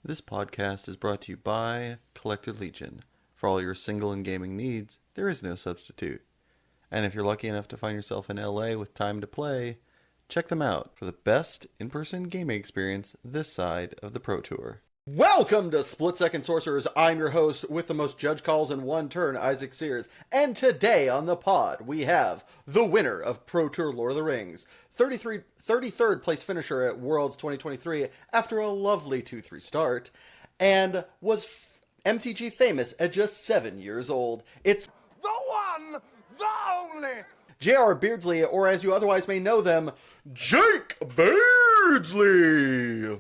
This podcast is brought to you by Collector Legion. For all your single and gaming needs, there is no substitute. And if you're lucky enough to find yourself in LA with time to play, check them out for the best in-person gaming experience this side of the Pro Tour. Welcome to Split Second Sorcerers. I'm your host with the most judge calls in one turn, Isaac Sears. And today on the pod, we have the winner of Pro Tour Lord of the Rings, 33rd place finisher at Worlds 2023 after a lovely 2-3 start, and was MTG famous at just 7 years old. It's the one, the only J.R. Beardsley, or as you otherwise may know them, Jake Beardsley.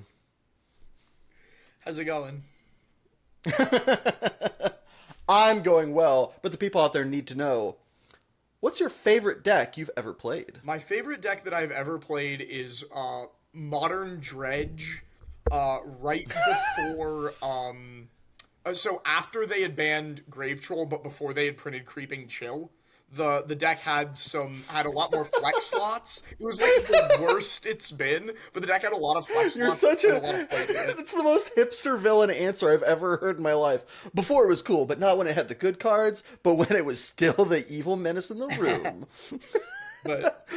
How's it going? I'm going well, but the people out there need to know, what's your favorite deck you've ever played? My favorite deck that I've ever played is Modern Dredge, right before, so after they had banned Grave Troll, but before they had printed Creeping Chill. The deck had a lot more flex slots. It was like the worst it's been, but the deck had a lot of flex You're slots. such and a... a lot of play to it. That's the most hipster villain answer I've ever heard in my life. Before it was cool, but not when it had the good cards, but when it was still the evil menace in the room. But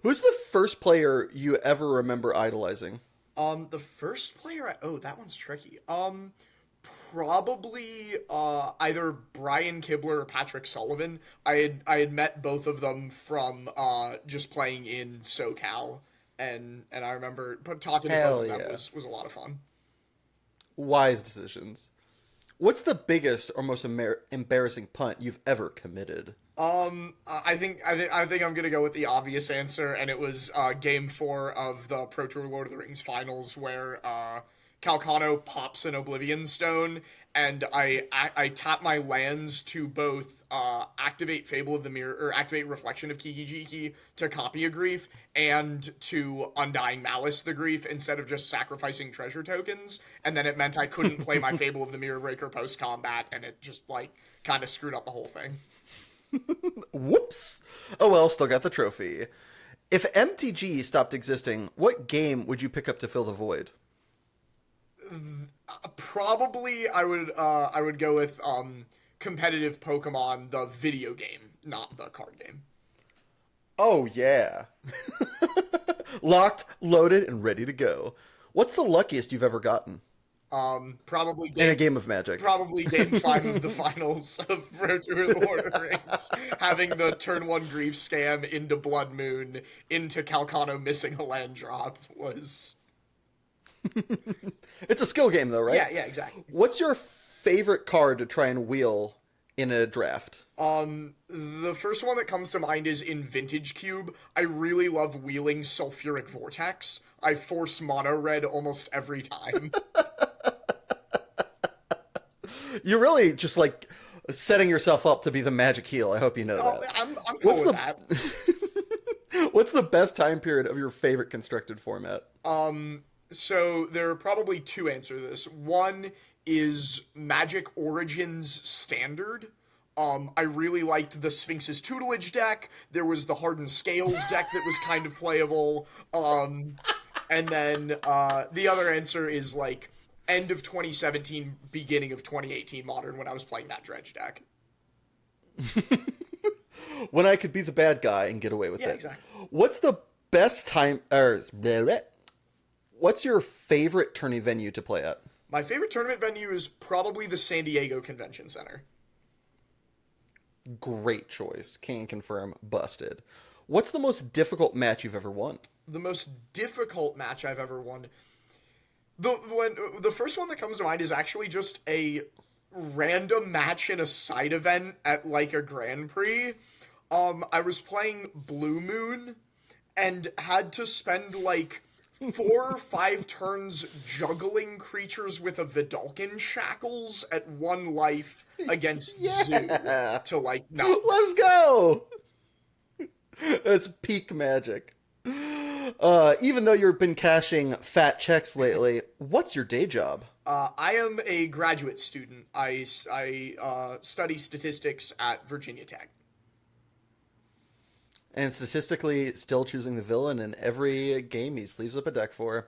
Who's the first player you ever remember idolizing? the first player that one's tricky. Probably either Brian Kibler or Patrick Sullivan. I had met both of them from just playing in SoCal, and I remember talking to both of them was a lot of fun. Wise decisions. What's the biggest or most embarrassing punt you've ever committed? I think I'm gonna go with the obvious answer, and it was Game 4 of the Pro Tour Lord of the Rings finals where Calcano pops an Oblivion Stone, and I tap my lands to both activate Fable of the Mirror, or activate Reflection of Kiki Jiki to copy a Grief, and to Undying Malice the Grief instead of just sacrificing treasure tokens, and then it meant I couldn't play my Fable of the Mirror Breaker post-combat, and it just, kind of screwed up the whole thing. Whoops! Oh well, still got the trophy. If MTG stopped existing, what game would you pick up to fill the void? Probably I would go with competitive Pokemon, the video game, not the card game. Oh yeah. Locked, loaded, and ready to go. What's the luckiest you've ever gotten? Probably In a game of Magic. Probably Game 5 of the finals of Pro Tour Lord of the Rings. Having the turn 1 Grief scam into Blood Moon, into Calcano missing a land drop was... It's a skill game though, right? Yeah, exactly. What's your favorite card to try and wheel in a draft? The first one that comes to mind is in Vintage Cube. I really love wheeling Sulfuric Vortex. I force mono red almost every time. You're really just setting yourself up to be the Magic heel. I hope you know that. I'm cool with that. What's the best time period of your favorite constructed format? So there are probably two answers to this. One is Magic Origins Standard. I really liked the Sphinx's Tutelage deck. There was the Hardened Scales deck that was kind of playable. And then the other answer is end of 2017, beginning of 2018 Modern, when I was playing that Dredge deck. When I could be the bad guy and get away with it. Yeah, exactly. What's the best time... What's your favorite tourney venue to play at? My favorite tournament venue is probably the San Diego Convention Center. Great choice. Can confirm. Busted. What's the most difficult match you've ever won? The most difficult match I've ever won... The first one that comes to mind is actually just a random match in a side event at a Grand Prix. I was playing Blue Moon and had to spend 4 or 5 turns juggling creatures with a Vidalcan Shackles at 1 life against Zoo to no. Let's go! That's peak Magic. Even though you've been cashing fat checks lately, what's your day job? I am a graduate student. I study statistics at Virginia Tech. And statistically, still choosing the villain in every game he sleeves up a deck for.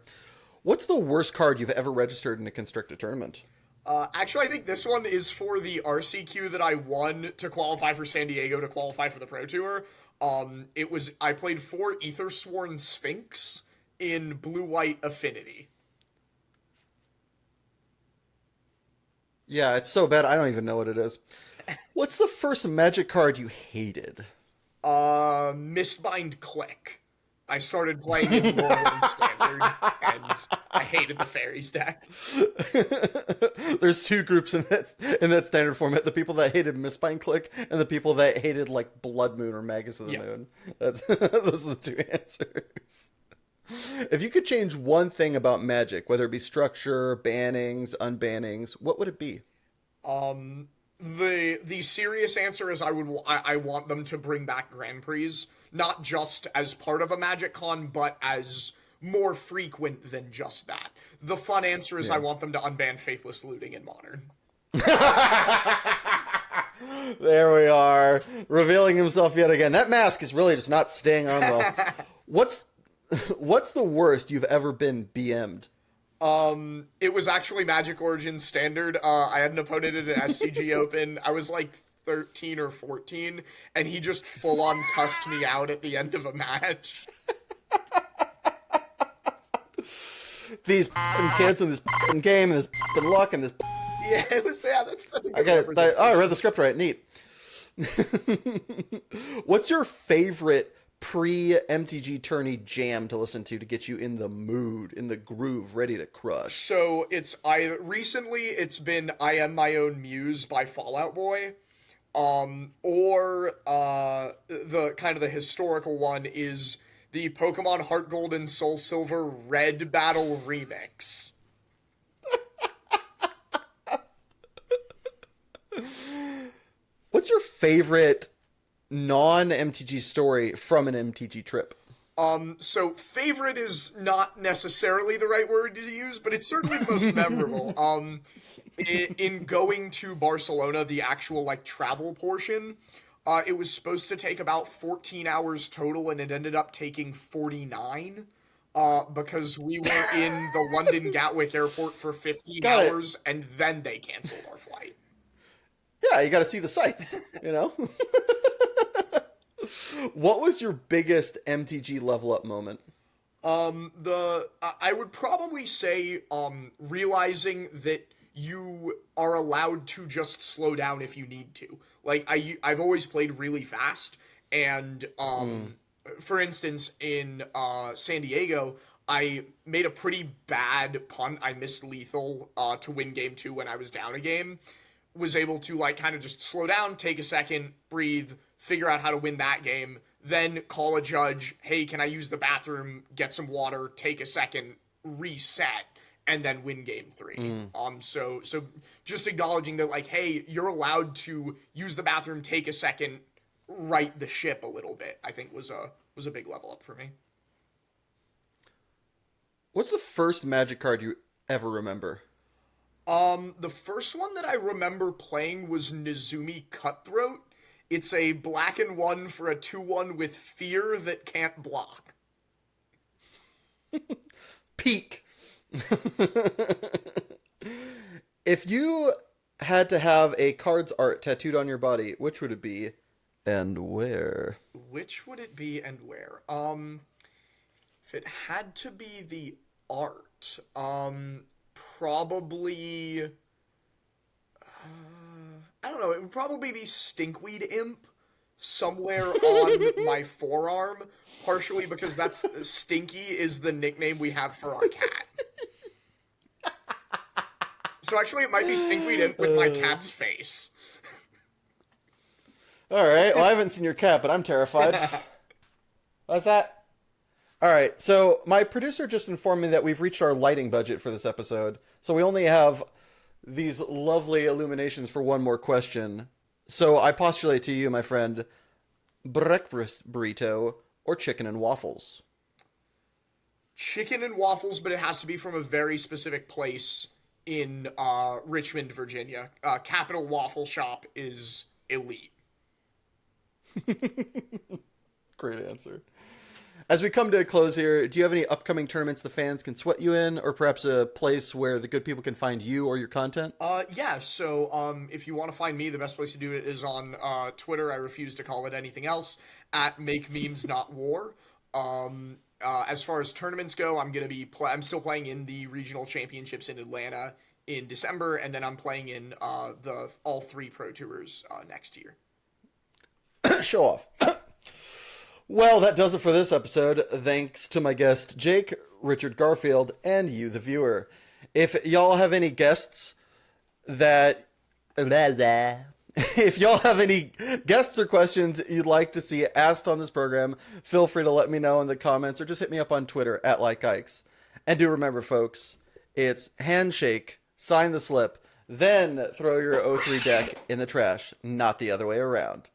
What's the worst card you've ever registered in a constricted tournament? Actually, I think this one is for the RCQ that I won to qualify for San Diego to qualify for the Pro Tour. I played 4 Aethersworn Sphinx in blue-white Affinity. Yeah, it's so bad I don't even know what it is. What's the first Magic card you hated? Mistbind Click. I started playing in New Orleans Standard, and I hated the Fairies deck. There's 2 groups in that standard format: the people that hated Mistbind Click and the people that hated like Blood Moon or Magus of the Moon. Those are the 2 answers. If you could change one thing about Magic, whether it be structure, bannings, unbannings, what would it be? The serious answer is I want them to bring back Grand Prix, not just as part of a Magic Con, but as more frequent than just that. The fun answer is I want them to unban Faithless Looting in Modern. There we are, revealing himself yet again. That mask is really just not staying on well. What's the worst you've ever been BM'd? It was actually Magic Origins Standard. I had an opponent at an SCG Open. I was like 13 or 14, and he just full-on cussed me out at the end of a match. These kids in this game, and this luck, and this. Yeah, it was. Yeah, that's a good I read the script right. Neat. What's your favorite pre-MTG tourney jam to listen to get you in the mood, in the groove, ready to crush? So recently it's been I Am My Own Muse by Fallout Boy. Or the kind of the historical one is the Pokemon Heart Gold and Soul Silver Red Battle Remix. What's your favorite non-MTG story from an MTG trip? So favorite is not necessarily the right word to use, but it's certainly the most memorable. In going to Barcelona, the actual like travel portion, it was supposed to take about 14 hours total, and it ended up taking 49. Because we were in the London Gatwick airport for 15 hours, and then they canceled our flight. Yeah, you got to see the sights, you know? What was your biggest MTG level up moment? I would probably say, realizing that you are allowed to just slow down if you need to. Like, I've always played really fast, and, for instance, in, San Diego, I made a pretty bad punt. I missed lethal, to win game 2 when I was down a game. Was able to, like, kind of just slow down, take a second, breathe, figure out how to win that game, then call a judge, hey, can I use the bathroom, get some water, take a second, reset, and then win game 3. So just acknowledging that, like, hey, you're allowed to use the bathroom, take a second, right the ship a little bit, I think was a big level up for me. What's the first Magic card you ever remember? The first one that I remember playing was Nezumi Cutthroat. It's a black and 1 for a 2/1 with fear that can't block. Peak. If you had to have a card's art tattooed on your body, which would it be and where? Which would it be and where? If it had to be the art, probably... I don't know, it would probably be Stinkweed Imp somewhere on my forearm, partially because that's Stinky is the nickname we have for our cat. So actually it might be Stinkweed Imp with my cat's face. Alright, well I haven't seen your cat, but I'm terrified. What's that? Alright, so my producer just informed me that we've reached our lighting budget for this episode, so we only have these lovely illuminations for one more question. So I postulate to you, my friend, breakfast burrito or chicken and waffles? Chicken and waffles, but it has to be from a very specific place in Richmond, Virginia. Capital Waffle Shop is elite. Great answer. As we come to a close here, do you have any upcoming tournaments the fans can sweat you in, or perhaps a place where the good people can find you or your content? Yeah, so if you want to find me, the best place to do it is on Twitter. I refuse to call it anything else, at Make Memes Not War. As far as tournaments go, I'm still playing in the regional championships in Atlanta in December, and then I'm playing in the all 3 Pro Tours next year. Show off. Well, that does it for this episode. Thanks to my guest, Jake, Richard Garfield, and you, the viewer. If y'all have any guests that... If y'all have any guests or questions you'd like to see asked on this program, feel free to let me know in the comments or just hit me up on Twitter at LikeIkes. And do remember, folks, it's handshake, sign the slip, then throw your O3 deck in the trash, not the other way around.